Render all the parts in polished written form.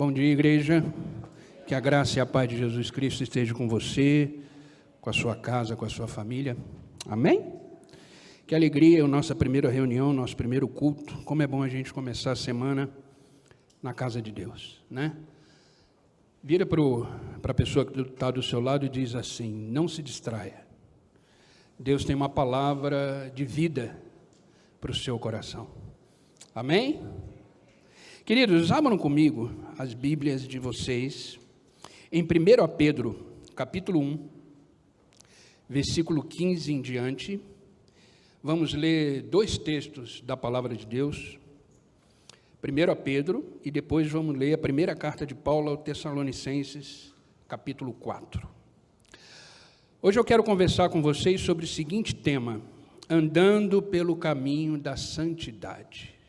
Bom dia, igreja. Que a graça e a paz de Jesus Cristo estejam com você, com a sua casa, com a sua família. Amém? Que alegria, a nossa primeira reunião, nosso primeiro culto. Como é bom a gente começar a semana na casa de Deus, né? Vira para a pessoa que está do seu lado e diz assim: não se distraia. Deus tem uma palavra de vida para o seu coração. Amém? Queridos, abram comigo as Bíblias de vocês em 1 Pedro, capítulo 1, versículo 15 em diante. Vamos ler dois textos da palavra de Deus. 1 Pedro e depois vamos ler a primeira carta de Paulo aos Tessalonicenses, capítulo 4. Hoje eu quero conversar com vocês sobre o seguinte tema: andando pelo caminho da santidade.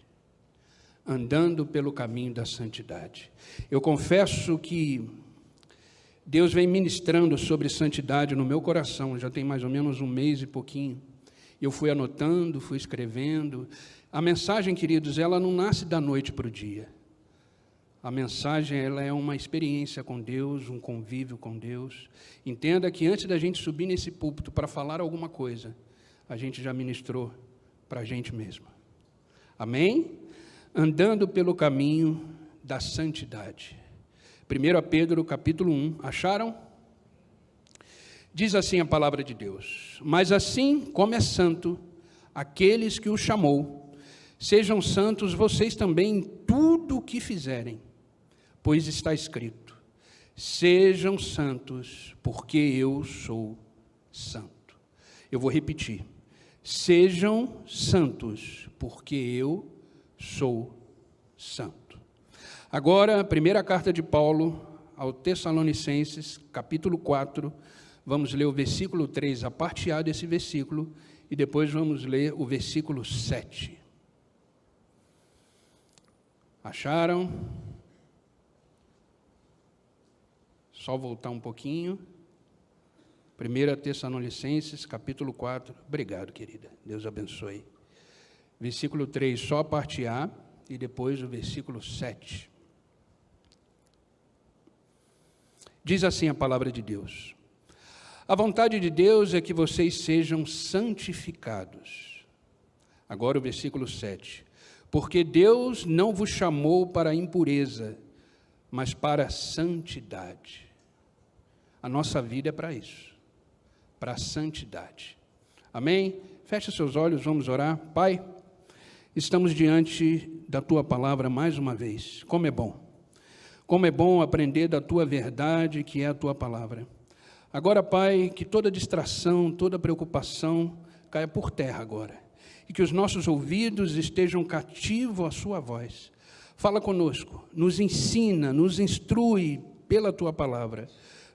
Andando pelo caminho da santidade. Eu confesso que Deus vem ministrando sobre santidade no meu coração, já tem mais ou menos um mês e pouquinho. Eu fui anotando, fui escrevendo. A mensagem, queridos, ela não nasce da noite para o dia. A mensagem, ela é uma experiência com Deus, um convívio com Deus. Entenda que antes da gente subir nesse púlpito para falar alguma coisa, a gente já ministrou para a gente mesmo. Amém? Andando pelo caminho da santidade. 1 Pedro, capítulo 1, acharam? Diz assim a palavra de Deus: mas assim como é santo aqueles que o chamou, sejam santos vocês também em tudo o que fizerem, pois está escrito: sejam santos, porque eu sou santo. Eu vou repetir: sejam santos, porque eu sou santo. Agora, a primeira carta de Paulo aos Tessalonicenses, capítulo 4, vamos ler o versículo 3, a parte A desse versículo, e depois vamos ler o versículo 7. Acharam? Só voltar um pouquinho. 1 Tessalonicenses, capítulo 4. Obrigado, querida. Deus abençoe. Versículo 3, só a parte A, e depois o versículo 7. Diz assim a palavra de Deus: a vontade de Deus é que vocês sejam santificados. Agora o versículo 7. Porque Deus não vos chamou para a impureza, mas para a santidade. A nossa vida é para isso, para a santidade. Amém? Feche seus olhos, vamos orar. Pai, estamos diante da Tua palavra mais uma vez. Como é bom. Como é bom aprender da Tua verdade, que é a Tua palavra. Agora, Pai, que toda distração, toda preocupação caia por terra agora. E que os nossos ouvidos estejam cativos à Sua voz. Fala conosco, nos ensina, nos instrui pela Tua palavra,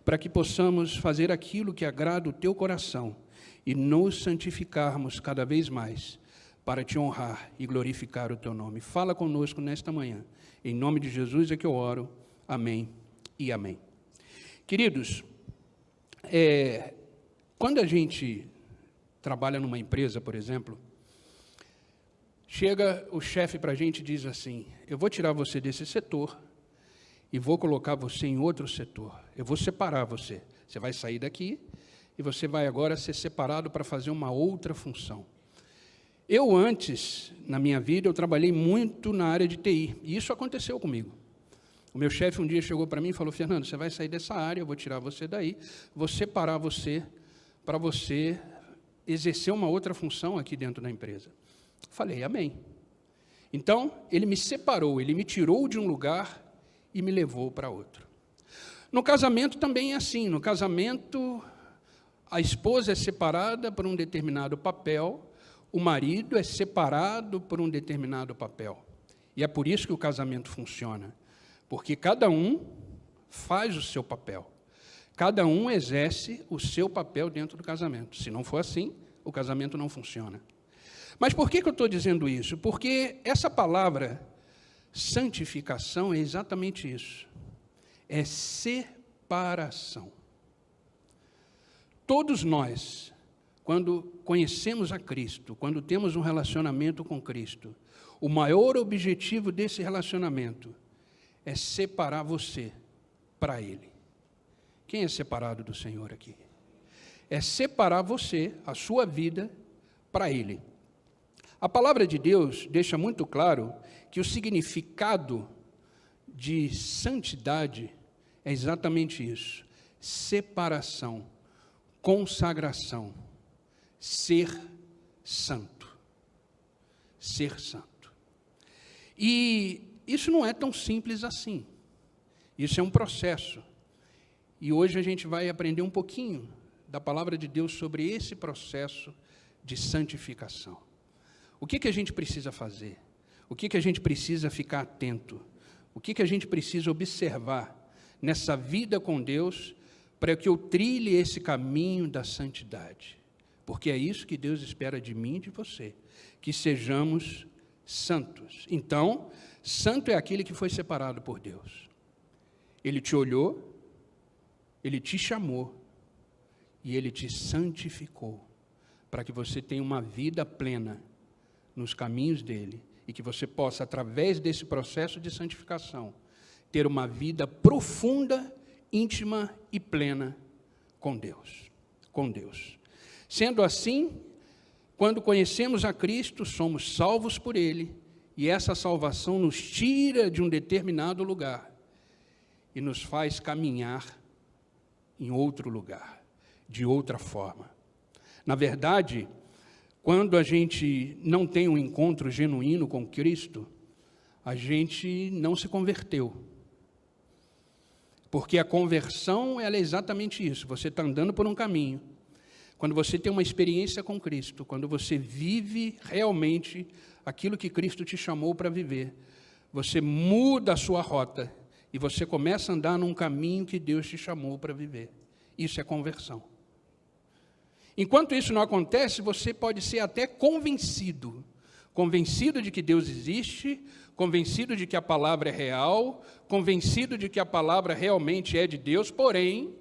para que possamos fazer aquilo que agrada o Teu coração e nos santificarmos cada vez mais, para Te honrar e glorificar o Teu nome. Fala conosco nesta manhã. Em nome de Jesus é que eu oro. Amém e amém. Queridos, quando a gente trabalha numa empresa, por exemplo, chega o chefe para a gente e diz assim: eu vou tirar você desse setor e vou colocar você em outro setor. Eu vou separar você. Você vai sair daqui e você vai agora ser separado para fazer uma outra função. Eu antes, na minha vida, eu trabalhei muito na área de TI, e isso aconteceu comigo. O meu chefe um dia chegou para mim e falou: Fernando, você vai sair dessa área, eu vou tirar você daí, vou separar você para você exercer uma outra função aqui dentro da empresa. Falei: amém. Então, ele me separou, ele me tirou de um lugar e me levou para outro. No casamento também é assim. No casamento, a esposa é separada por um determinado papel, o marido é separado por um determinado papel. E é por isso que o casamento funciona. Porque cada um faz o seu papel. Cada um exerce o seu papel dentro do casamento. Se não for assim, o casamento não funciona. Mas por que eu estou dizendo isso? Porque essa palavra, santificação, é exatamente isso. É separação. Todos nós, quando conhecemos a Cristo, quando temos um relacionamento com Cristo, o maior objetivo desse relacionamento é separar você para Ele. Quem é separado do Senhor aqui? É separar você, a sua vida, para Ele. A palavra de Deus deixa muito claro que o significado de santidade é exatamente isso: separação, consagração, ser santo. Ser santo. E isso não é tão simples assim. Isso é um processo. E hoje a gente vai aprender um pouquinho da palavra de Deus sobre esse processo de santificação. O que a gente precisa fazer? O que a gente precisa ficar atento? O que a gente precisa observar nessa vida com Deus para que eu trilhe esse caminho da santidade? Porque é isso que Deus espera de mim e de você, que sejamos santos. Então, santo é aquele que foi separado por Deus. Ele te olhou, Ele te chamou e Ele te santificou para que você tenha uma vida plena nos caminhos dEle e que você possa, através desse processo de santificação, ter uma vida profunda, íntima e plena com Deus. Com Deus. Sendo assim, quando conhecemos a Cristo, somos salvos por Ele e essa salvação nos tira de um determinado lugar e nos faz caminhar em outro lugar, de outra forma. Na verdade, quando a gente não tem um encontro genuíno com Cristo, a gente não se converteu. Porque a conversão, ela é exatamente isso. Você está andando por um caminho. Quando você tem uma experiência com Cristo, quando você vive realmente aquilo que Cristo te chamou para viver, você muda a sua rota e você começa a andar num caminho que Deus te chamou para viver. Isso é conversão. Enquanto isso não acontece, você pode ser até convencido de que Deus existe, convencido de que a palavra é real, convencido de que a palavra realmente é de Deus, porém,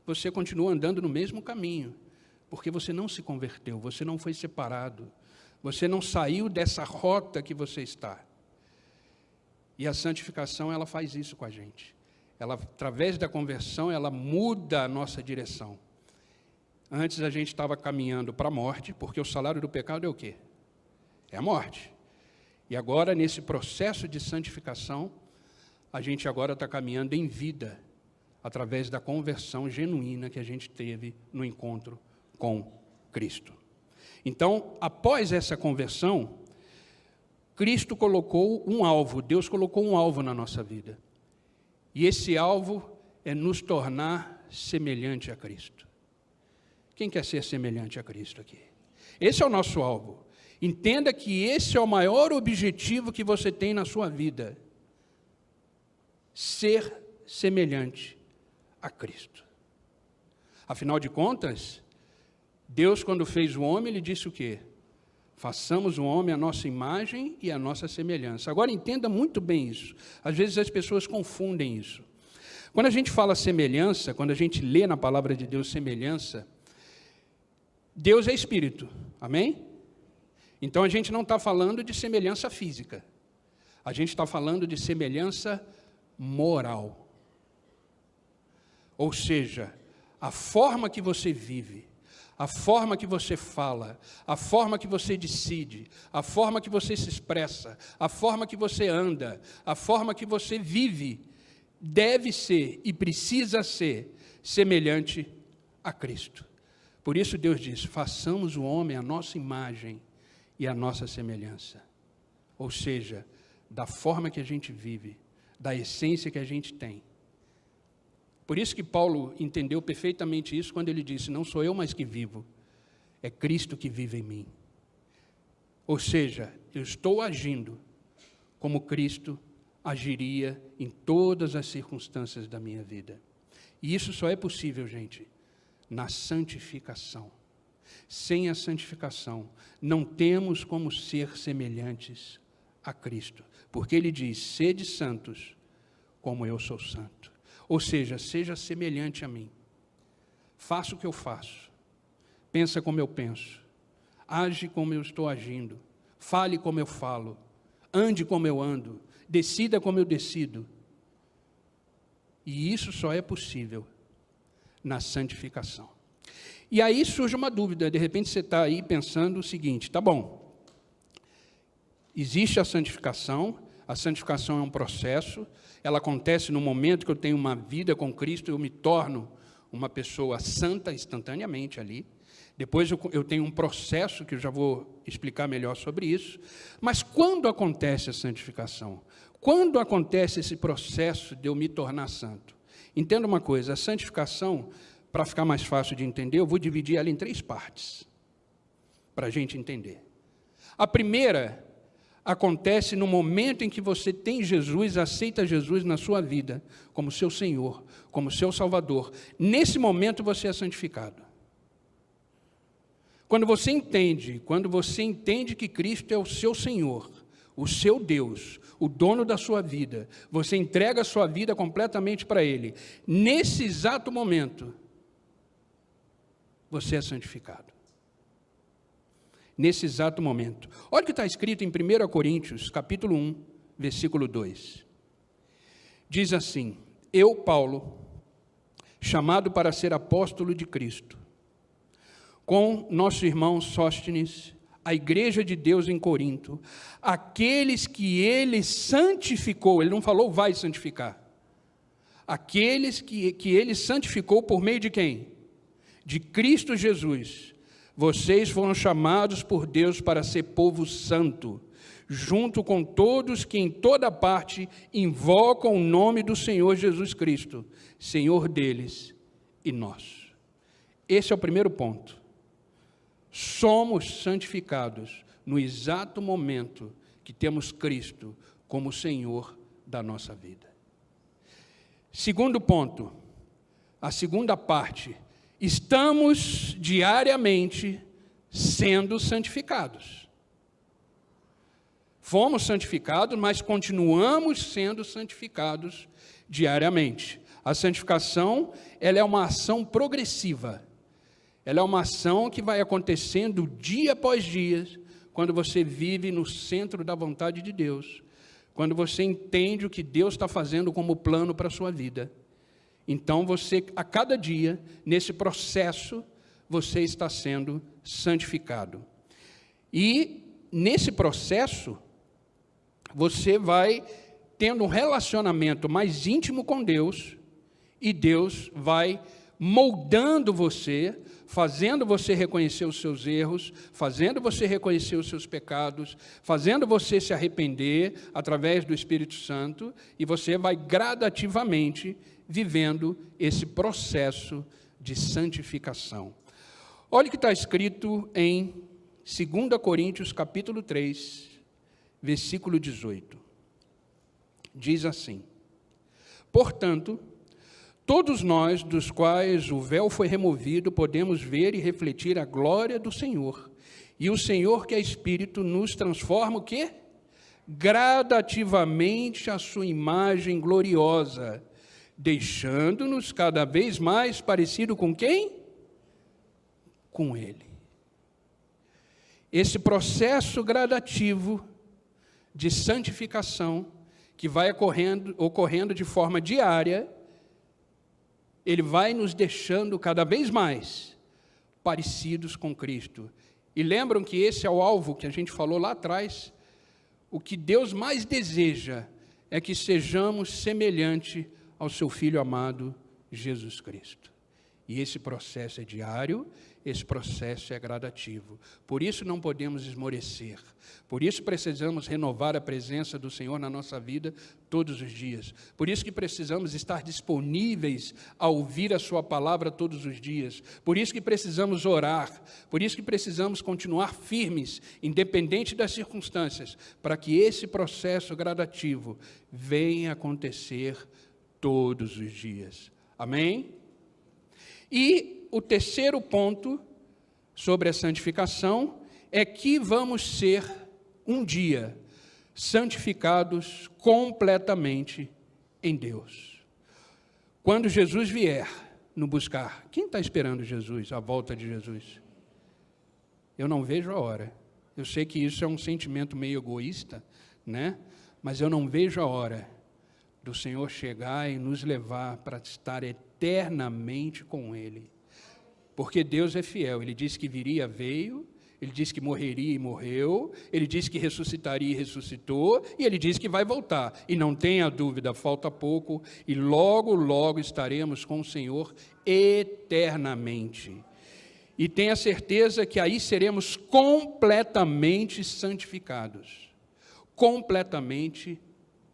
você continua andando no mesmo caminho, porque você não se converteu, você não foi separado, você não saiu dessa rota que você está. E a santificação, ela faz isso com a gente. Ela, através da conversão, ela muda a nossa direção. Antes a gente estava caminhando para a morte, porque o salário do pecado é o quê? É a morte. E agora, nesse processo de santificação, a gente agora está caminhando em vida, através da conversão genuína que a gente teve no encontro com Cristo. Então, após essa conversão, Cristo colocou um alvo, Deus colocou um alvo na nossa vida. E esse alvo é nos tornar semelhante a Cristo. Quem quer ser semelhante a Cristo aqui? Esse é o nosso alvo. Entenda que esse é o maior objetivo que você tem na sua vida. Ser semelhante a Cristo. Afinal de contas, Deus, quando fez o homem, Ele disse o quê? Façamos o homem à nossa imagem e à nossa semelhança. Agora, entenda muito bem isso. Às vezes as pessoas confundem isso. Quando a gente fala semelhança, quando a gente lê na palavra de Deus semelhança, Deus é espírito, amém? Então a gente não está falando de semelhança física. A gente está falando de semelhança moral. Ou seja, a forma que você vive, a forma que você fala, a forma que você decide, a forma que você se expressa, a forma que você anda, a forma que você vive, deve ser e precisa ser semelhante a Cristo. Por isso Deus diz, façamos o homem à nossa imagem e à nossa semelhança. Ou seja, da forma que a gente vive, da essência que a gente tem. Por isso que Paulo entendeu perfeitamente isso quando ele disse, não sou eu mais que vivo, é Cristo que vive em mim. Ou seja, eu estou agindo como Cristo agiria em todas as circunstâncias da minha vida. E isso só é possível, gente, na santificação. Sem a santificação, não temos como ser semelhantes a Cristo. Porque Ele diz, sede santos, como eu sou santo. Ou seja, seja semelhante a mim. Faça o que eu faço. Pensa como eu penso. Age como eu estou agindo. Fale como eu falo. Ande como eu ando. Decida como eu decido. E isso só é possível na santificação. E aí surge uma dúvida, de repente você está aí pensando o seguinte, tá bom, existe a santificação é um processo, ela acontece no momento que eu tenho uma vida com Cristo, eu me torno uma pessoa santa instantaneamente ali, depois eu tenho um processo que eu já vou explicar melhor sobre isso, mas quando acontece a santificação? Quando acontece esse processo de eu me tornar santo? Entenda uma coisa, a santificação, para ficar mais fácil de entender, eu vou dividir ela em 3 partes, para a gente entender. A primeira acontece no momento em que você tem Jesus, aceita Jesus na sua vida, como seu Senhor, como seu Salvador. Nesse momento você é santificado. Quando você entende que Cristo é o seu Senhor, o seu Deus, o dono da sua vida, você entrega a sua vida completamente para Ele. Nesse exato momento, você é santificado. Nesse exato momento. Olha o que está escrito em 1 Coríntios, capítulo 1, versículo 2. Diz assim, eu, Paulo, chamado para ser apóstolo de Cristo, com nosso irmão Sóstenes, a igreja de Deus em Corinto, aqueles que ele santificou, ele não falou vai santificar, aqueles que ele santificou por meio de quem? De Cristo Jesus. Vocês foram chamados por Deus para ser povo santo, junto com todos que em toda parte invocam o nome do Senhor Jesus Cristo, Senhor deles e nosso. Esse é o primeiro ponto. Somos santificados no exato momento que temos Cristo como Senhor da nossa vida. Segundo ponto, a segunda parte, estamos diariamente sendo santificados. Fomos santificados, mas continuamos sendo santificados diariamente. A santificação, ela é uma ação progressiva. Ela é uma ação que vai acontecendo dia após dia, quando você vive no centro da vontade de Deus, quando você entende o que Deus está fazendo como plano para a sua vida. Então, você, a cada dia, nesse processo, você está sendo santificado. E, nesse processo, você vai tendo um relacionamento mais íntimo com Deus, e Deus vai moldando você, fazendo você reconhecer os seus erros, fazendo você reconhecer os seus pecados, fazendo você se arrepender através do Espírito Santo, e você vai gradativamente vivendo esse processo de santificação. Olha o que está escrito em 2 Coríntios, capítulo 3, versículo 18. Diz assim, portanto, todos nós, dos quais o véu foi removido, podemos ver e refletir a glória do Senhor. E o Senhor, que é Espírito, nos transforma o quê? Gradativamente a sua imagem gloriosa, deixando-nos cada vez mais parecido com quem? Com Ele. Esse processo gradativo de santificação, que vai ocorrendo de forma diária, ele vai nos deixando cada vez mais parecidos com Cristo. E lembram que esse é o alvo que a gente falou lá atrás? O que Deus mais deseja é que sejamos semelhantes ao seu Filho amado, Jesus Cristo. E esse processo é diário, esse processo é gradativo. Por isso não podemos esmorecer. Por isso precisamos renovar a presença do Senhor na nossa vida todos os dias. Por isso que precisamos estar disponíveis a ouvir a sua palavra todos os dias. Por isso que precisamos orar. Por isso que precisamos continuar firmes, independente das circunstâncias, para que esse processo gradativo venha acontecer todos os dias. Amém? E o terceiro ponto sobre a santificação é que vamos ser, um dia, santificados completamente em Deus. Quando Jesus vier nos buscar, quem está esperando Jesus, a volta de Jesus? Eu não vejo a hora. Eu sei que isso é um sentimento meio egoísta, né? Mas eu não vejo a hora. do Senhor chegar e nos levar para estar eternamente com Ele. Porque Deus é fiel, Ele disse que viria, veio, Ele disse que morreria e morreu, Ele disse que ressuscitaria e ressuscitou, e Ele disse que vai voltar. E não tenha dúvida, falta pouco, e logo, logo estaremos com o Senhor eternamente. E tenha certeza que aí seremos completamente santificados. Completamente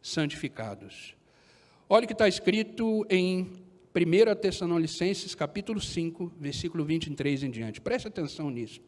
santificados. Olha o que está escrito em 1 Tessalonicenses, capítulo 5, versículo 23 em diante. Preste atenção nisso.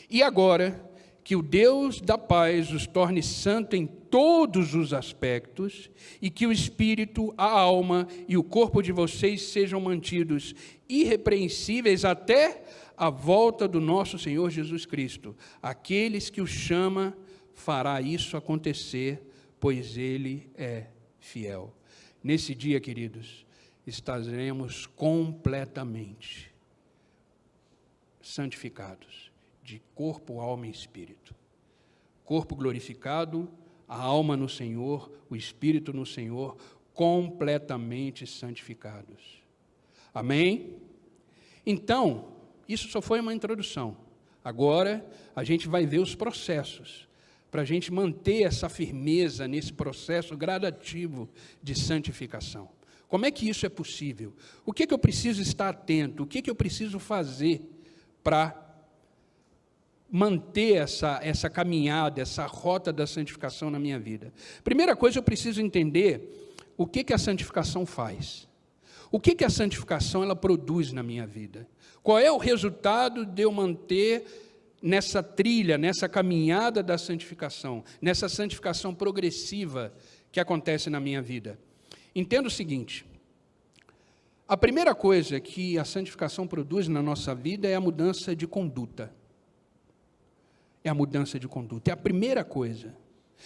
E agora, que o Deus da paz os torne santo em todos os aspectos, e que o espírito, a alma e o corpo de vocês sejam mantidos irrepreensíveis até a volta do nosso Senhor Jesus Cristo. Aqueles que o chama, fará isso acontecer, pois Ele é fiel. Nesse dia, queridos, estaremos completamente santificados, de corpo, alma e espírito. Corpo glorificado, a alma no Senhor, o espírito no Senhor, completamente santificados. Amém? Então, isso só foi uma introdução. Agora, a gente vai ver os processos, para a gente manter essa firmeza nesse processo gradativo de santificação. Como é que isso é possível? O que eu preciso estar atento? O que eu preciso fazer para manter essa caminhada, essa rota da santificação na minha vida? Primeira coisa, eu preciso entender o que a santificação faz. O que a santificação ela produz na minha vida? Qual é o resultado de eu manter nessa trilha, nessa caminhada da santificação, nessa santificação progressiva que acontece na minha vida? Entenda o seguinte: a primeira coisa que a santificação produz na nossa vida é a mudança de conduta. É a mudança de conduta, é a primeira coisa.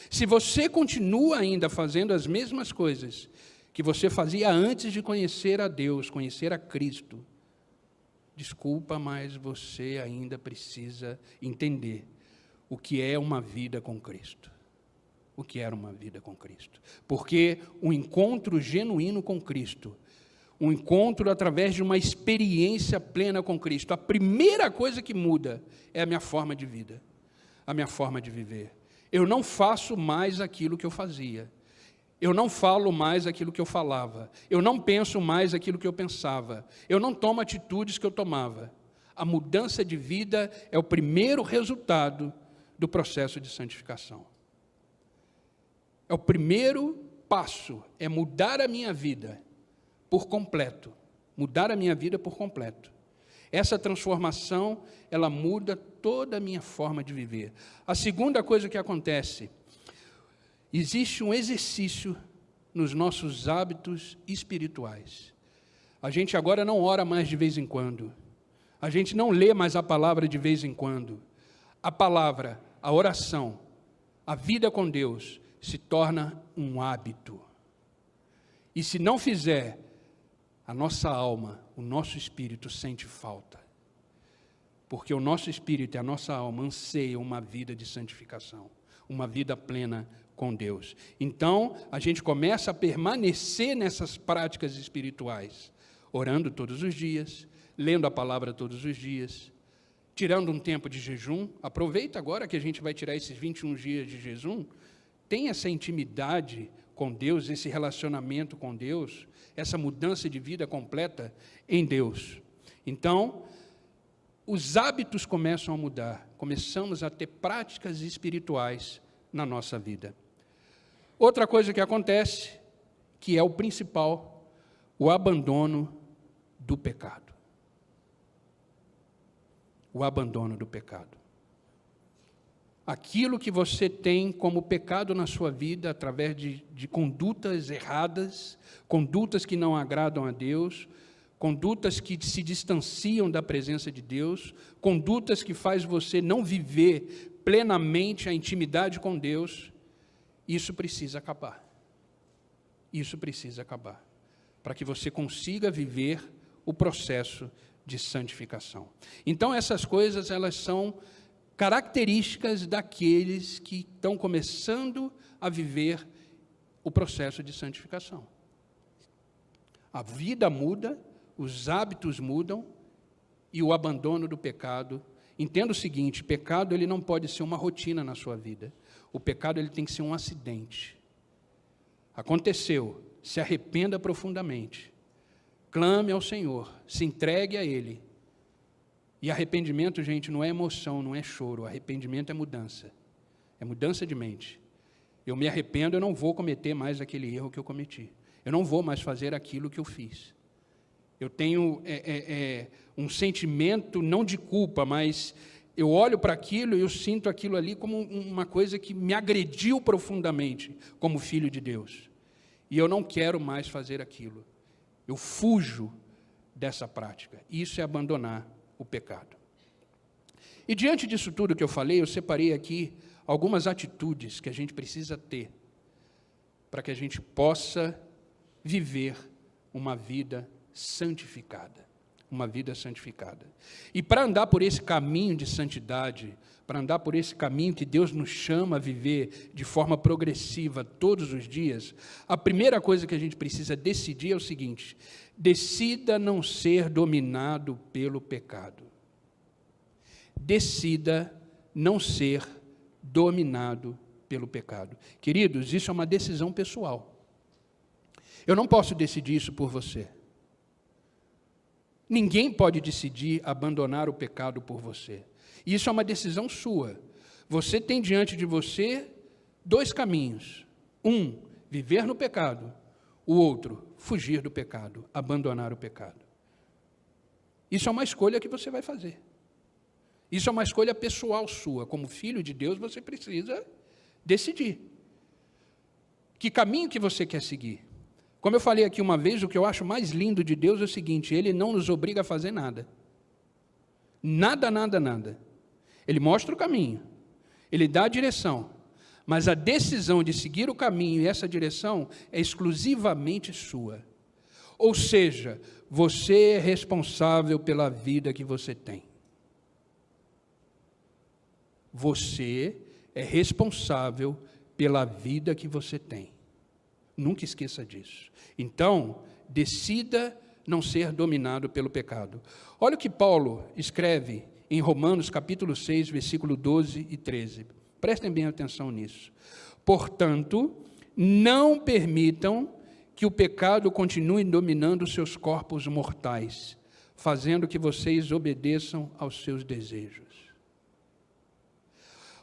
Se você continua ainda fazendo as mesmas coisas que você fazia antes de conhecer a Deus, conhecer a Cristo, desculpa, mas você ainda precisa entender o que é uma vida com Cristo. O que era uma vida com Cristo. Porque um encontro genuíno com Cristo, um encontro através de uma experiência plena com Cristo, a primeira coisa que muda é a minha forma de vida, a minha forma de viver. Eu não faço mais aquilo que eu fazia. Eu não falo mais aquilo que eu falava. Eu não penso mais aquilo que eu pensava. Eu não tomo atitudes que eu tomava. A mudança de vida é o primeiro resultado do processo de santificação. É o primeiro passo, é mudar a minha vida por completo. Mudar a minha vida por completo. Essa transformação, ela muda toda a minha forma de viver. A segunda coisa que acontece: existe um exercício nos nossos hábitos espirituais. A gente agora não ora mais de vez em quando. A gente não lê mais a palavra de vez em quando. A palavra, a oração, a vida com Deus se torna um hábito. E se não fizer, a nossa alma, o nosso espírito sente falta. Porque o nosso espírito e a nossa alma anseiam uma vida de santificação, uma vida plena com Deus. Então, a gente começa a permanecer nessas práticas espirituais, orando todos os dias, lendo a palavra todos os dias, tirando um tempo de jejum. Aproveita agora que a gente vai tirar esses 21 dias de jejum, tem essa intimidade com Deus, esse relacionamento com Deus, essa mudança de vida completa em Deus. Então, os hábitos começam a mudar, começamos a ter práticas espirituais na nossa vida. Outra coisa que acontece, que é o principal, o abandono do pecado. O abandono do pecado. Aquilo que você tem como pecado na sua vida, através de condutas erradas, condutas que não agradam a Deus, condutas que se distanciam da presença de Deus, condutas que faz você não viver plenamente a intimidade com Deus, isso precisa acabar. Isso precisa acabar, para que você consiga viver o processo de santificação. Então, essas coisas, elas são características daqueles que estão começando a viver o processo de santificação. A vida muda, os hábitos mudam e o abandono do pecado. Entenda o seguinte, pecado ele não pode ser uma rotina na sua vida. O pecado ele tem que ser um acidente. Aconteceu, se arrependa profundamente. Clame ao Senhor, se entregue a Ele. E arrependimento, gente, não é emoção, não é choro. Arrependimento é mudança. É mudança de mente. Eu me arrependo, eu não vou cometer mais aquele erro que eu cometi. Eu não vou mais fazer aquilo que eu fiz. Eu tenho um sentimento, não de culpa, mas eu olho para aquilo e eu sinto aquilo ali como uma coisa que me agrediu profundamente, como filho de Deus. E eu não quero mais fazer aquilo. Eu fujo dessa prática. Isso é abandonar o pecado. E diante disso tudo que eu falei, eu separei aqui algumas atitudes que a gente precisa ter para que a gente possa viver uma vida santificada. Uma vida santificada. E para andar por esse caminho de santidade, para andar por esse caminho que Deus nos chama a viver de forma progressiva todos os dias, a primeira coisa que a gente precisa decidir é o seguinte: decida não ser dominado pelo pecado. Decida não ser dominado pelo pecado. Queridos, isso é uma decisão pessoal. Eu não posso decidir isso por você. Ninguém pode decidir abandonar o pecado por você. Isso é uma decisão sua. Você tem diante de você dois caminhos. Um, viver no pecado. O outro, fugir do pecado, abandonar o pecado. Isso é uma escolha que você vai fazer. Isso é uma escolha pessoal sua. Como filho de Deus, você precisa decidir. Que caminho que você quer seguir? Como eu falei aqui uma vez, o que eu acho mais lindo de Deus é o seguinte: Ele não nos obriga a fazer nada. Nada, nada, nada. Ele mostra o caminho, Ele dá a direção, mas a decisão de seguir o caminho e essa direção é exclusivamente sua. Ou seja, você é responsável pela vida que você tem. Você é responsável pela vida que você tem. Nunca esqueça disso. Então, decida não ser dominado pelo pecado. Olha o que Paulo escreve em Romanos, capítulo 6, versículo 12 e 13. Prestem bem atenção nisso. Portanto, não permitam que o pecado continue dominando os seus corpos mortais, fazendo que vocês obedeçam aos seus desejos.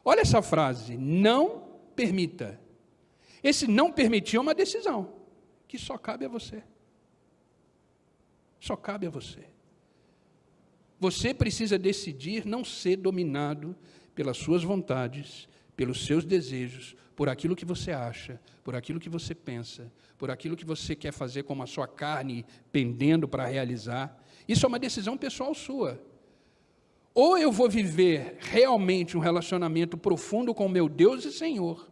Olha essa frase, não permita. Esse não permitir é uma decisão, que só cabe a você. Só cabe a você. Você precisa decidir não ser dominado pelas suas vontades, pelos seus desejos, por aquilo que você acha, por aquilo que você pensa, por aquilo que você quer fazer como a sua carne pendendo para realizar. Isso é uma decisão pessoal sua. Ou eu vou viver realmente um relacionamento profundo com o meu Deus e Senhor,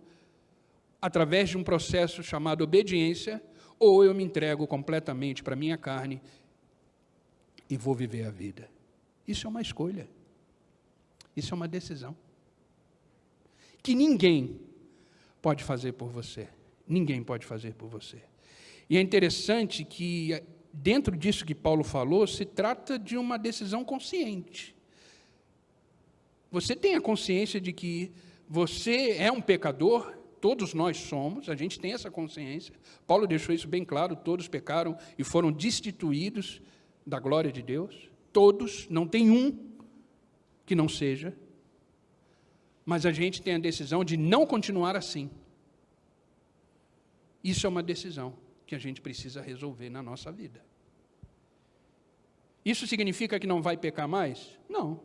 através de um processo chamado obediência, ou eu me entrego completamente para a minha carne e vou viver a vida. Isso é uma escolha. Isso é uma decisão. Que ninguém pode fazer por você. Ninguém pode fazer por você. E é interessante que, dentro disso que Paulo falou, se trata de uma decisão consciente. Você tem a consciência de que você é um pecador. Todos nós somos, a gente tem essa consciência. Paulo deixou isso bem claro, todos pecaram e foram destituídos da glória de Deus. Todos, não tem um que não seja. Mas a gente tem a decisão de não continuar assim. Isso é uma decisão que a gente precisa resolver na nossa vida. Isso significa que não vai pecar mais? Não.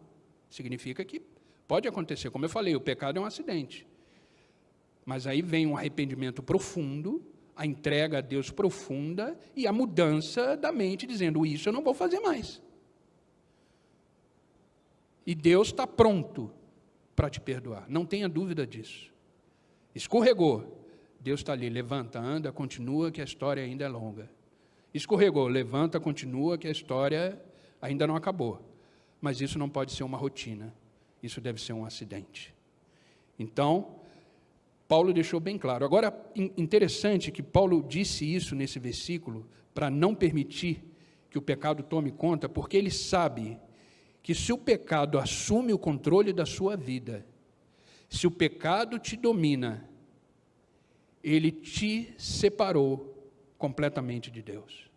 Significa que pode acontecer. Como eu falei, o pecado é um acidente. Mas aí vem um arrependimento profundo, a entrega a Deus profunda e a mudança da mente, dizendo, isso eu não vou fazer mais. E Deus está pronto para te perdoar, não tenha dúvida disso. Escorregou, Deus está ali, levanta, anda, continua, que a história ainda é longa. Escorregou, levanta, continua, que a história ainda não acabou. Mas isso não pode ser uma rotina, isso deve ser um acidente. Então, Paulo deixou bem claro. Agora, interessante que Paulo disse isso nesse versículo, para não permitir que o pecado tome conta, porque ele sabe que se o pecado assume o controle da sua vida, se o pecado te domina, ele te separou completamente de Deus.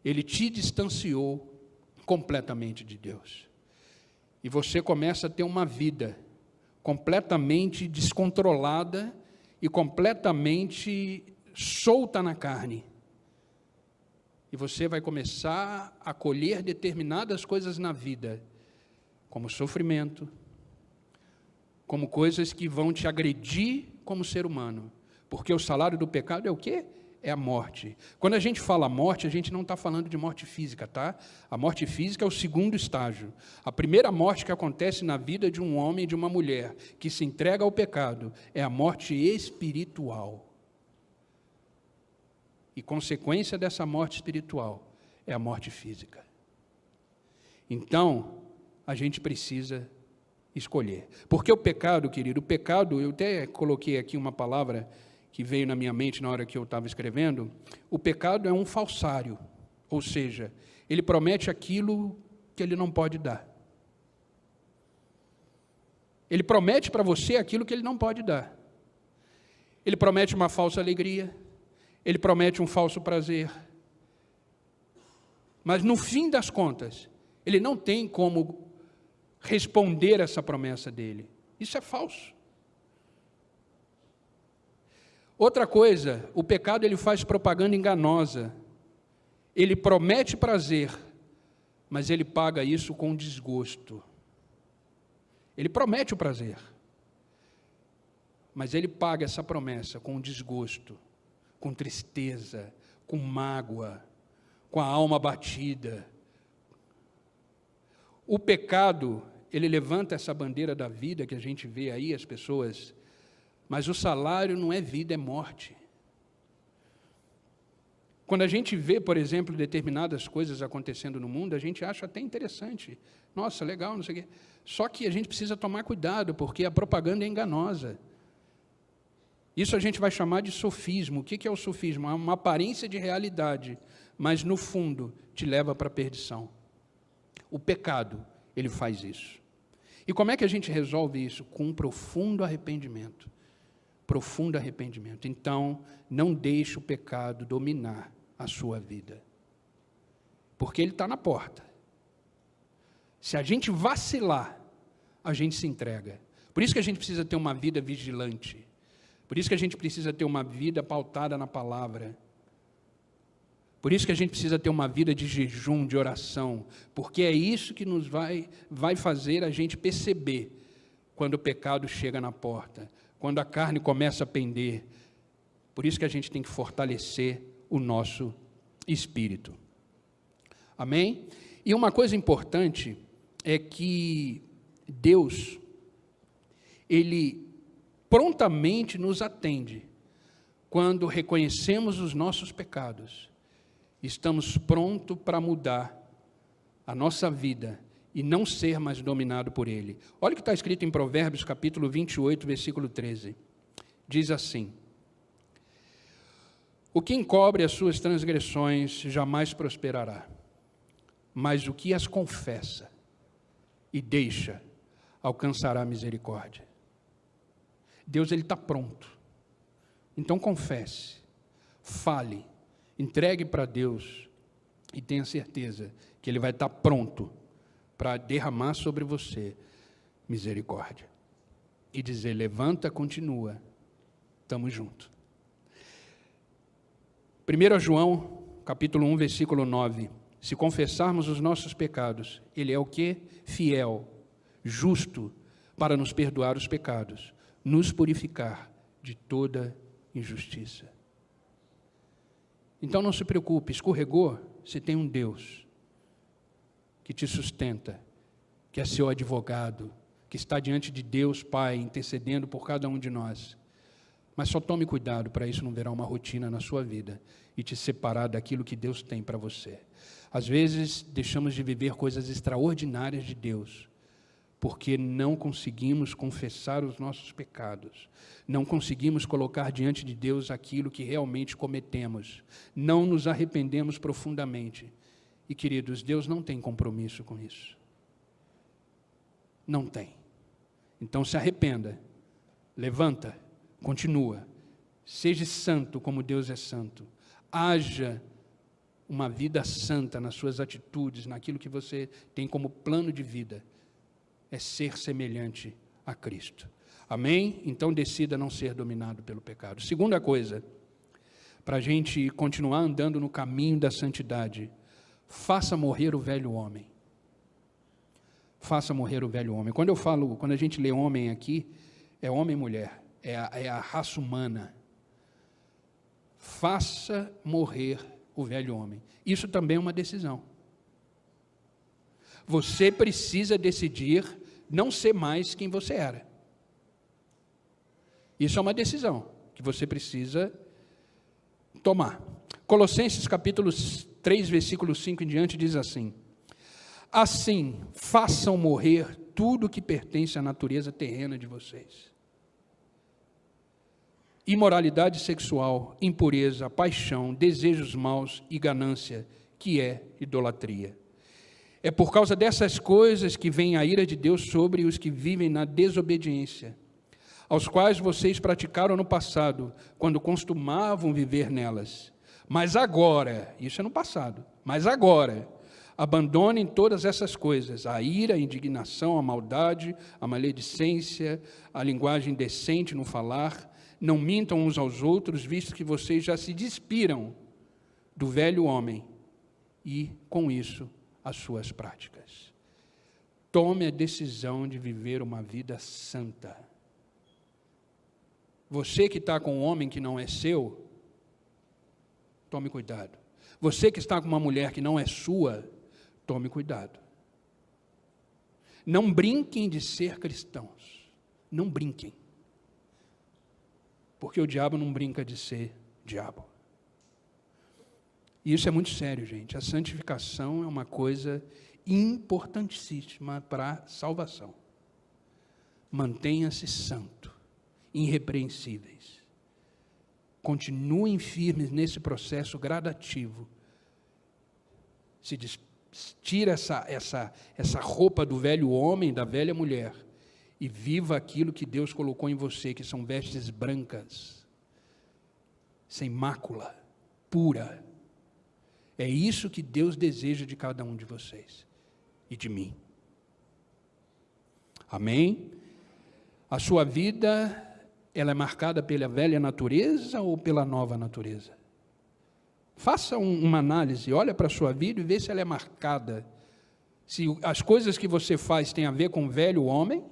Ele te distanciou completamente de Deus. E você começa a ter uma vida completamente descontrolada e completamente solta na carne. E você vai começar a colher determinadas coisas na vida, como sofrimento, como coisas que vão te agredir como ser humano. Porque o salário do pecado é o quê? É a morte. Quando a gente fala morte, a gente não está falando de morte física, tá? A morte física é o segundo estágio. A primeira morte que acontece na vida de um homem e de uma mulher que se entrega ao pecado é a morte espiritual. E consequência dessa morte espiritual é a morte física. Então, a gente precisa escolher. Porque o pecado, querido, o pecado, eu até coloquei aqui uma palavra que veio na minha mente na hora que eu estava escrevendo, o pecado é um falsário, ou seja, ele promete aquilo que ele não pode dar. Ele promete para você aquilo que ele não pode dar. Ele promete uma falsa alegria, ele promete um falso prazer. Mas no fim das contas, ele não tem como responder essa promessa dele. Isso é falso. Outra coisa, o pecado ele faz propaganda enganosa. Ele promete prazer, mas ele paga isso com desgosto. Ele promete o prazer, mas ele paga essa promessa com desgosto, com tristeza, com mágoa, com a alma abatida. O pecado, ele levanta essa bandeira da vida que a gente vê aí, as pessoas... Mas o salário não é vida, é morte. Quando a gente vê, por exemplo, determinadas coisas acontecendo no mundo, a gente acha até interessante. Nossa, legal, não sei o quê. Só que a gente precisa tomar cuidado, porque a propaganda é enganosa. Isso a gente vai chamar de sofismo. O que é o sofismo? É uma aparência de realidade, mas no fundo te leva para a perdição. O pecado, ele faz isso. E como é que a gente resolve isso? Com um profundo arrependimento. Profundo arrependimento. Então, não deixe o pecado dominar a sua vida. Porque ele está na porta. Se a gente vacilar, a gente se entrega. Por isso que a gente precisa ter uma vida vigilante. Por isso que a gente precisa ter uma vida pautada na palavra. Por isso que a gente precisa ter uma vida de jejum, de oração. Porque é isso que nos vai fazer a gente perceber quando o pecado chega na porta. Quando a carne começa a pender. Por isso que a gente tem que fortalecer o nosso espírito. Amém? E uma coisa importante é que Deus, Ele prontamente nos atende quando reconhecemos os nossos pecados. Estamos prontos para mudar a nossa vida e não ser mais dominado por ele. Olha o que está escrito em Provérbios, capítulo 28, versículo 13. Diz assim: o que encobre as suas transgressões jamais prosperará, mas o que as confessa e deixa, alcançará misericórdia. Deus, ele está pronto. Então confesse, fale, entregue para Deus e tenha certeza que ele vai estar pronto para derramar sobre você misericórdia. E dizer, levanta, continua, estamos juntos. 1 João, capítulo 1, versículo 9. Se confessarmos os nossos pecados, ele é o quê? Fiel, justo, para nos perdoar os pecados, nos purificar de toda injustiça. Então não se preocupe, escorregou, você tem um Deus que te sustenta, que é seu advogado, que está diante de Deus Pai, intercedendo por cada um de nós. Mas só tome cuidado para isso não virar uma rotina na sua vida e te separar daquilo que Deus tem para você. Às vezes deixamos de viver coisas extraordinárias de Deus porque não conseguimos confessar os nossos pecados, não conseguimos colocar diante de Deus aquilo que realmente cometemos, não nos arrependemos profundamente. E, queridos, Deus não tem compromisso com isso. Não tem. Então se arrependa, levanta, continua, seja santo como Deus é santo, haja uma vida santa nas suas atitudes, naquilo que você tem como plano de vida, é ser semelhante a Cristo. Amém? Então decida não ser dominado pelo pecado. Segunda coisa, para a gente continuar andando no caminho da santidade, faça morrer o velho homem. Faça morrer o velho homem. Quando a gente lê homem aqui, é homem e mulher, é a raça humana. Faça morrer o velho homem. Isso também é uma decisão. Você precisa decidir não ser mais quem você era. Isso é uma decisão que você precisa tomar. Colossenses capítulo 3, versículo 5 em diante, diz assim: assim, façam morrer tudo que pertence à natureza terrena de vocês. Imoralidade sexual, impureza, paixão, desejos maus e ganância, que é idolatria. É por causa dessas coisas que vem a ira de Deus sobre os que vivem na desobediência, aos quais vocês praticaram no passado, quando costumavam viver nelas. Mas agora, isso é no passado, mas agora, abandonem todas essas coisas: a ira, a indignação, a maldade, a maledicência, a linguagem decente no falar. Não mintam uns aos outros, visto que vocês já se despiram do velho homem e, com isso, as suas práticas. Tome a decisão de viver uma vida santa. Você que está com um homem que não é seu, tome cuidado. Você que está com uma mulher que não é sua, tome cuidado. Não brinquem de ser cristãos. Não brinquem. Porque o diabo não brinca de ser diabo. E isso é muito sério, gente. A santificação é uma coisa importantíssima para a salvação. Mantenha-se santo, irrepreensíveis. Continuem firmes nesse processo gradativo. Tira essa roupa do velho homem, da velha mulher, e viva aquilo que Deus colocou em você, que são vestes brancas, sem mácula, pura. É isso que Deus deseja de cada um de vocês e de mim. Amém? A sua vida, ela é marcada pela velha natureza ou pela nova natureza? Faça uma análise, olha para a sua vida e vê se ela é marcada. Se as coisas que você faz têm a ver com o velho homem,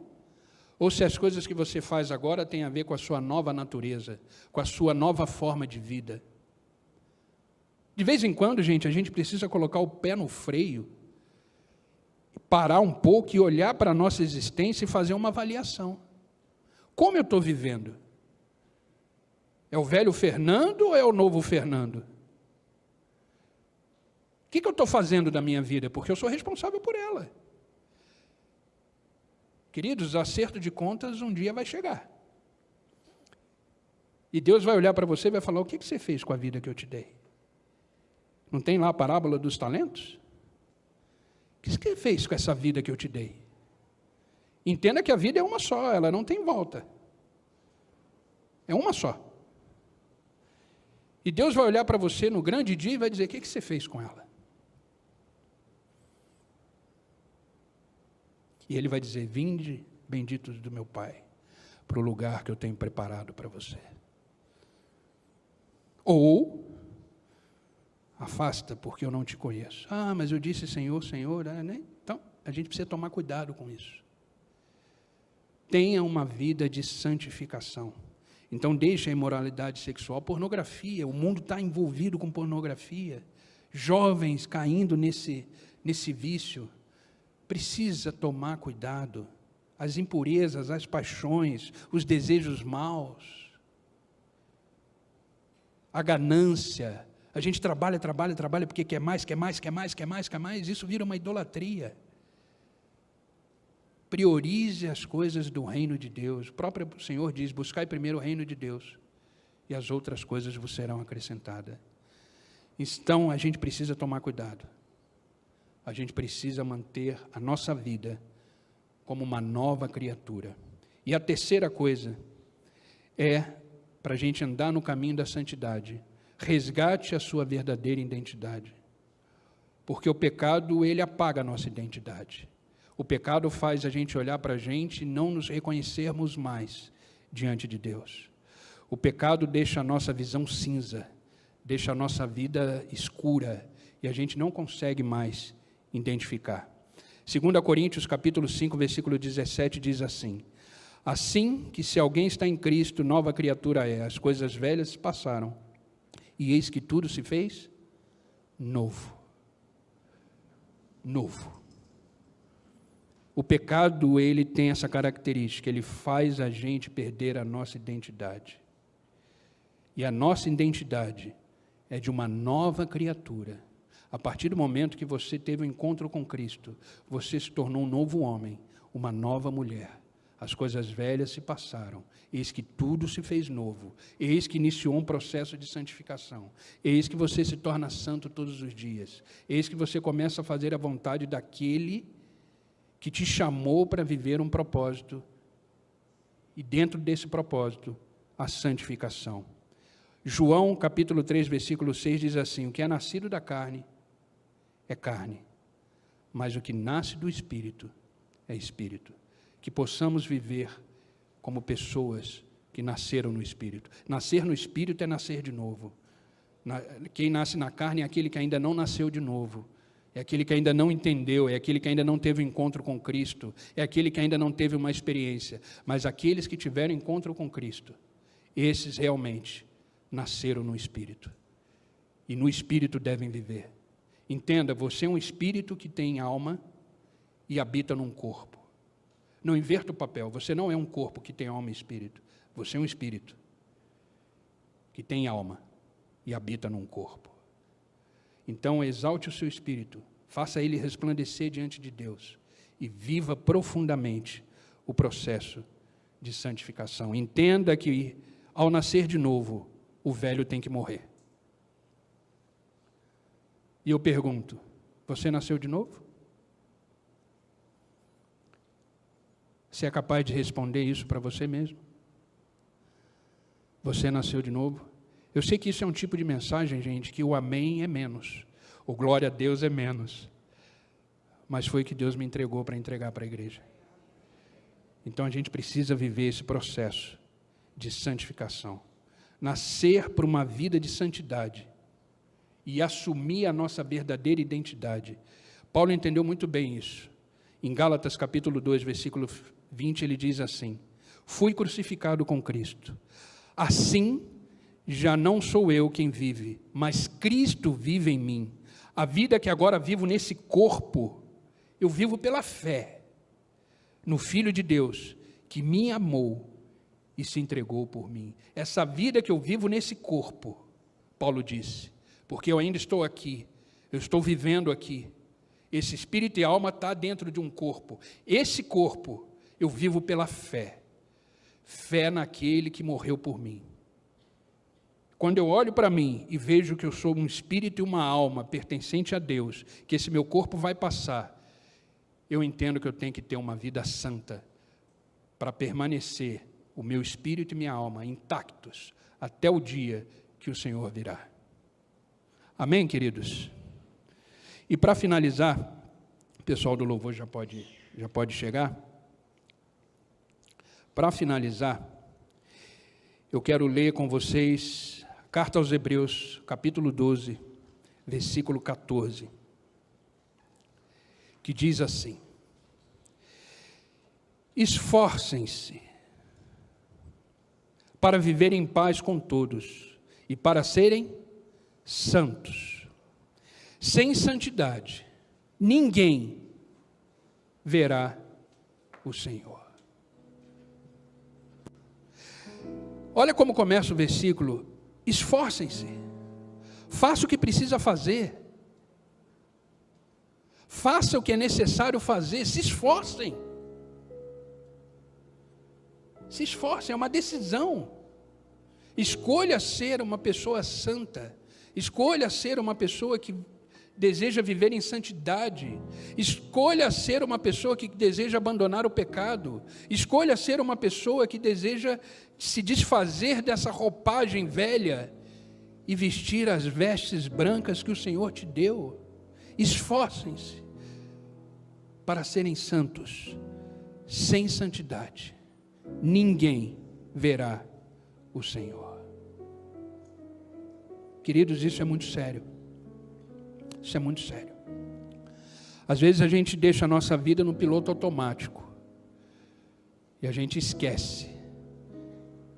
ou se as coisas que você faz agora têm a ver com a sua nova natureza, com a sua nova forma de vida. De vez em quando, gente, a gente precisa colocar o pé no freio, parar um pouco e olhar para a nossa existência e fazer uma avaliação. Como eu estou vivendo? É o velho Fernando ou é o novo Fernando? O que eu estou fazendo da minha vida? Porque eu sou responsável por ela. Queridos, acerto de contas um dia vai chegar. E Deus vai olhar para você e vai falar: o que você fez com a vida que eu te dei? Não tem lá a parábola dos talentos? O que você fez com essa vida que eu te dei? Entenda que a vida é uma só, ela não tem volta. É uma só. E Deus vai olhar para você no grande dia e vai dizer: o que você fez com ela? E Ele vai dizer: vinde, benditos do meu Pai, para o lugar que eu tenho preparado para você. Ou, afasta, porque eu não te conheço. Ah, mas eu disse Senhor, Senhor, né? Então, a gente precisa tomar cuidado com isso. Tenha uma vida de santificação. Então, deixe a imoralidade sexual, pornografia, o mundo está envolvido com pornografia, jovens caindo nesse vício. Precisa tomar cuidado. As impurezas, as paixões, os desejos maus, a ganância. A gente trabalha porque quer mais, isso vira uma idolatria. Priorize as coisas do reino de Deus. O próprio Senhor diz, buscai primeiro o reino de Deus, e as outras coisas vos serão acrescentadas. Então, a gente precisa tomar cuidado. A gente precisa manter a nossa vida como uma nova criatura. E a terceira coisa é, para a gente andar no caminho da santidade, resgate a sua verdadeira identidade. Porque o pecado, ele apaga a nossa identidade. O pecado faz a gente olhar para a gente e não nos reconhecermos mais diante de Deus. O pecado deixa a nossa visão cinza, deixa a nossa vida escura, e a gente não consegue mais identificar. 2 Coríntios, capítulo 5, versículo 17, diz assim: assim que se alguém está em Cristo, nova criatura é, as coisas velhas passaram, e eis que tudo se fez novo. Novo. O pecado, ele tem essa característica, ele faz a gente perder a nossa identidade. E a nossa identidade é de uma nova criatura. A partir do momento que você teve um encontro com Cristo, você se tornou um novo homem, uma nova mulher. As coisas velhas se passaram, eis que tudo se fez novo, eis que iniciou um processo de santificação, eis que você se torna santo todos os dias, eis que você começa a fazer a vontade daquele que te chamou para viver um propósito, e dentro desse propósito, a santificação. João, capítulo 3, versículo 6, diz assim: o que é nascido da carne é carne, mas o que nasce do Espírito é Espírito. Que possamos viver como pessoas que nasceram no Espírito. Nascer no Espírito é nascer de novo. Quem nasce na carne é aquele que ainda não nasceu de novo. É aquele que ainda não entendeu, é aquele que ainda não teve um encontro com Cristo, é aquele que ainda não teve uma experiência. Mas aqueles que tiveram encontro com Cristo, esses realmente nasceram no Espírito. E no Espírito devem viver. Entenda, você é um espírito que tem alma e habita num corpo. Não inverta o papel, você não é um corpo que tem alma e espírito. Você é um espírito que tem alma e habita num corpo. Então, exalte o seu espírito, faça ele resplandecer diante de Deus e viva profundamente o processo de santificação. Entenda que, ao nascer de novo, o velho tem que morrer. E eu pergunto, você nasceu de novo? Você é capaz de responder isso para você mesmo? Você nasceu de novo? Eu sei que isso é um tipo de mensagem, gente, que o amém é menos, o glória a Deus é menos. Mas foi que Deus me entregou para entregar para a igreja. Então a gente precisa viver esse processo de santificação. Nascer para uma vida de santidade e assumir a nossa verdadeira identidade. Paulo entendeu muito bem isso. Em Gálatas capítulo 2, versículo 20, ele diz assim: fui crucificado com Cristo. Assim, já não sou eu quem vive, mas Cristo vive em mim. A vida que agora vivo nesse corpo, eu vivo pela fé no Filho de Deus, que me amou e se entregou por mim. Essa vida que eu vivo nesse corpo, Paulo disse, porque eu ainda estou aqui, eu estou vivendo aqui. Esse espírito e alma está dentro de um corpo. Esse corpo eu vivo pela fé. Fé naquele que morreu por mim. Quando eu olho para mim e vejo que eu sou um espírito e uma alma pertencente a Deus, que esse meu corpo vai passar, eu entendo que eu tenho que ter uma vida santa para permanecer o meu espírito e minha alma intactos até o dia que o Senhor virá. Amém, queridos? E para finalizar, o pessoal do louvor já pode chegar. Para finalizar, eu quero ler com vocês a Carta aos Hebreus, capítulo 12, versículo 14, que diz assim: esforcem-se para viver em paz com todos e para serem santos. Sem santidade, ninguém verá o Senhor. Olha como começa o versículo: esforcem-se, faça o que precisa fazer, faça o que é necessário fazer, se esforcem. Se esforcem, é uma decisão. Escolha ser uma pessoa santa. Escolha ser uma pessoa que deseja viver em santidade. Escolha ser uma pessoa que deseja abandonar o pecado. Escolha ser uma pessoa que deseja se desfazer dessa roupagem velha e vestir as vestes brancas que o Senhor te deu. Esforcem-se para serem santos. Sem santidade, ninguém verá o Senhor. Queridos, isso é muito sério. Isso é muito sério. Às vezes a gente deixa a nossa vida no piloto automático e a gente esquece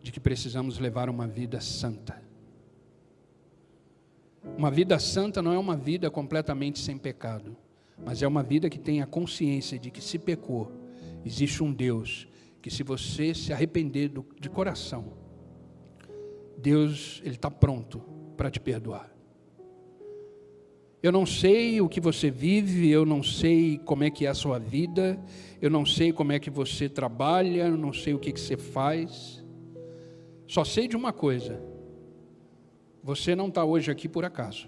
de que precisamos levar uma vida santa. Uma vida santa não é uma vida completamente sem pecado, mas é uma vida que tem a consciência de que se pecou, existe um Deus que, se você se arrepender de coração, Deus, Ele está pronto para te perdoar. Eu não sei o que você vive, eu não sei como é que é a sua vida, eu não sei como é que você trabalha, eu não sei o que você faz. Só sei de uma coisa: você não está hoje aqui por acaso.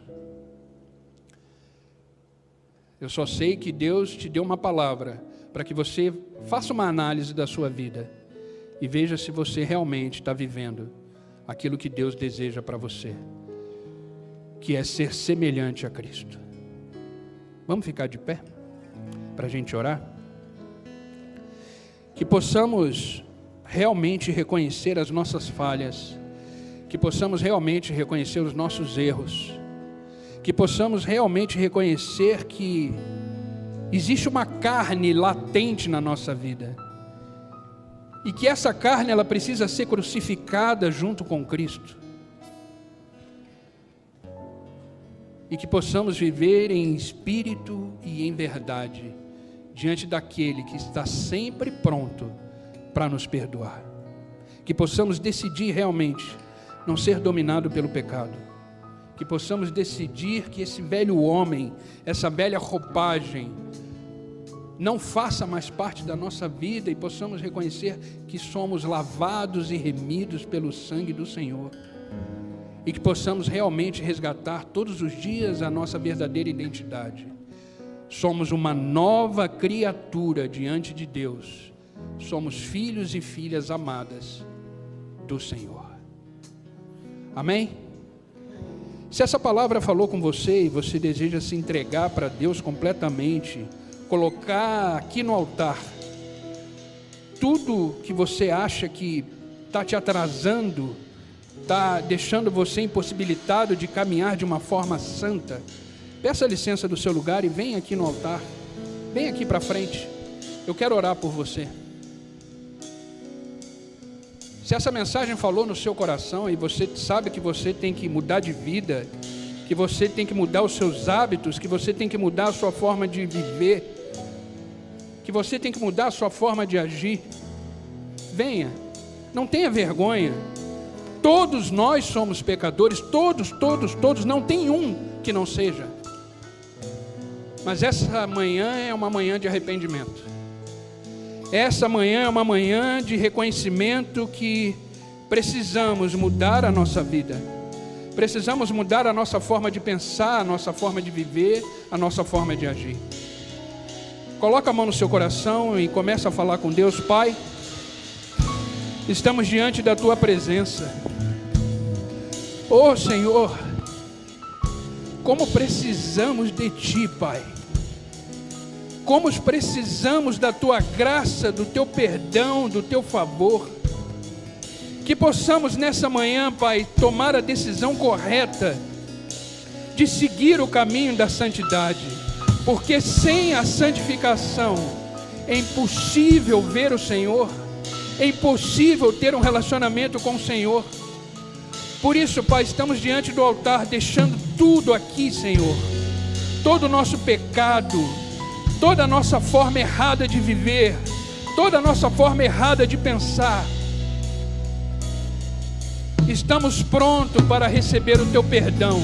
Eu só sei que Deus te deu uma palavra para que você faça uma análise da sua vida e veja se você realmente está vivendo aquilo que Deus deseja para você, que é ser semelhante a Cristo. Vamos ficar de pé para a gente orar? Que possamos realmente reconhecer as nossas falhas, que possamos realmente reconhecer os nossos erros, que possamos realmente reconhecer que existe uma carne latente na nossa vida, e que essa carne ela precisa ser crucificada junto com Cristo, e que possamos viver em espírito e em verdade, diante daquele que está sempre pronto para nos perdoar. Que possamos decidir realmente não ser dominado pelo pecado, que possamos decidir que esse velho homem, essa velha roupagem, não faça mais parte da nossa vida, e possamos reconhecer que somos lavados e remidos pelo sangue do Senhor, e que possamos realmente resgatar todos os dias a nossa verdadeira identidade. Somos uma nova criatura diante de Deus, somos filhos e filhas amadas do Senhor. Amém? Se essa palavra falou com você e você deseja se entregar para Deus completamente, colocar aqui no altar tudo que você acha que está te atrasando, está deixando você impossibilitado de caminhar de uma forma santa, peça licença do seu lugar e vem aqui no altar, vem aqui para frente, eu quero orar por você. Se essa mensagem falou no seu coração e você sabe que você tem que mudar de vida, que você tem que mudar os seus hábitos, que você tem que mudar a sua forma de viver, que você tem que mudar a sua forma de agir, venha, não tenha vergonha. Todos nós somos pecadores, todos, não tem um que não seja. Mas essa manhã é uma manhã de arrependimento. Essa manhã é uma manhã de reconhecimento que precisamos mudar a nossa vida. Precisamos mudar a nossa forma de pensar, a nossa forma de viver, a nossa forma de agir. Coloca a mão no seu coração e começa a falar com Deus. Pai, estamos diante da Tua presença. Oh Senhor, como precisamos de Ti, Pai. Como precisamos da Tua graça, do Teu perdão, do Teu favor. Que possamos nessa manhã, Pai, tomar a decisão correta de seguir o caminho da santidade, porque sem a santificação é impossível ver o Senhor, é impossível ter um relacionamento com o Senhor. Por isso, Pai, estamos diante do altar, deixando tudo aqui, Senhor, todo o nosso pecado, toda a nossa forma errada de viver, toda a nossa forma errada de pensar. Estamos prontos para receber o Teu perdão.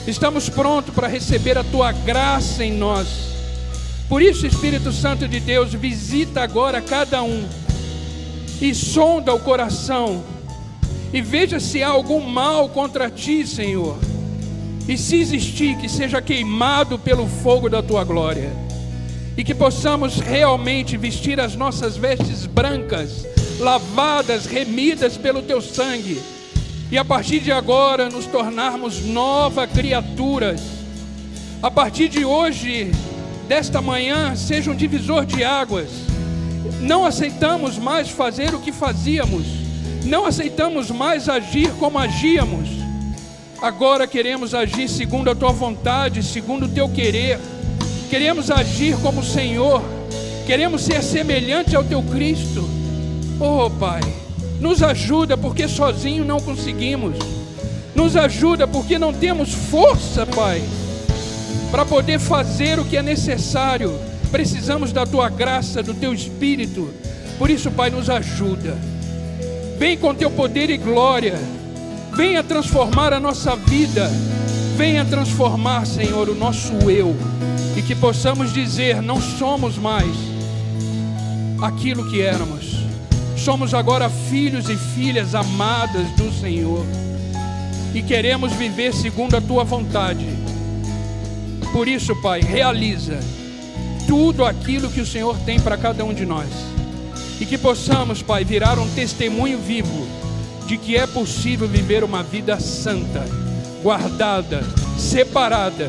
Estamos prontos para receber a Tua graça em nós. Por isso, Espírito Santo de Deus, visita agora cada um. e sonda o coração, e veja se há algum mal contra ti, Senhor, e se existir, que seja queimado pelo fogo da tua glória, e que possamos realmente vestir as nossas vestes brancas, lavadas, remidas pelo teu sangue, e a partir de agora nos tornarmos novas criaturas. A partir de hoje, desta manhã, seja um divisor de águas. Não aceitamos mais fazer o que fazíamos, não aceitamos mais agir como agíamos. Agora queremos agir segundo a tua vontade, segundo o teu querer. Queremos agir como o Senhor, queremos ser semelhante ao teu Cristo. Oh Pai, nos ajuda, porque sozinho não conseguimos. Nos ajuda, porque não temos força, Pai, para poder fazer o que é necessário. Precisamos da tua graça, do teu Espírito. Por isso, Pai, nos ajuda. Vem com teu poder e glória. Venha transformar a nossa vida. Venha transformar, Senhor, o nosso eu. E que possamos dizer: não somos mais aquilo que éramos. Somos agora filhos e filhas amadas do Senhor. E queremos viver segundo a tua vontade. Por isso, Pai, realiza tudo aquilo que o Senhor tem para cada um de nós. E que possamos, Pai, virar um testemunho vivo de que é possível viver uma vida santa, guardada, separada,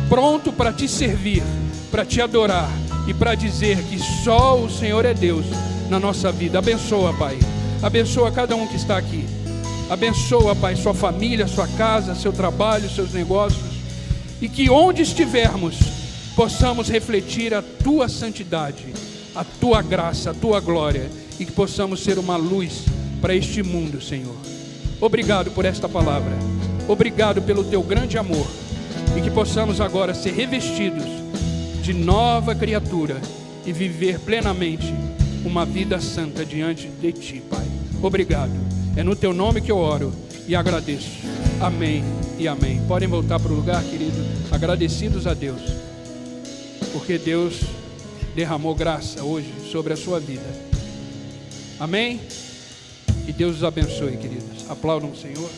pronto para te servir, para te adorar e para dizer que só o Senhor é Deus na nossa vida. Abençoa, Pai. Abençoa cada um que está aqui. Abençoa, Pai, sua família, sua casa, seu trabalho, seus negócios. E que onde estivermos, possamos refletir a tua santidade, a tua graça, a tua glória, e que possamos ser uma luz para este mundo, Senhor. Obrigado por esta palavra. Obrigado pelo teu grande amor. E que possamos agora ser revestidos de nova criatura e viver plenamente uma vida santa diante de ti, Pai. Obrigado. É no teu nome que eu oro e agradeço. Amém e amém. Podem voltar para o lugar, querido, agradecidos a Deus, porque Deus derramou graça hoje sobre a sua vida. Amém? E Deus os abençoe, queridos. Aplaudam o Senhor.